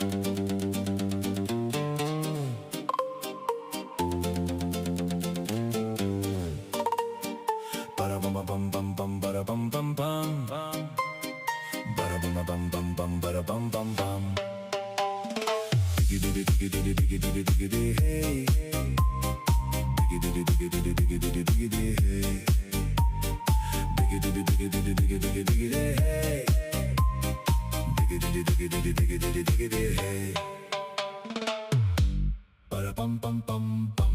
Bara bam bam bam bam bara bam bam bam. Bara bam bam bam bam bara bam bam bam. Diggy diggy diggy diggy diggy diggy diggy hey. Diggy diggy diggy diggy diggy diggy diggy hey. Diggy diggy diggy diggy diggy diggy diggy hey. Diggy diggy diggy diggy diggy diggy diggy hey. Bara bam bam bam bam.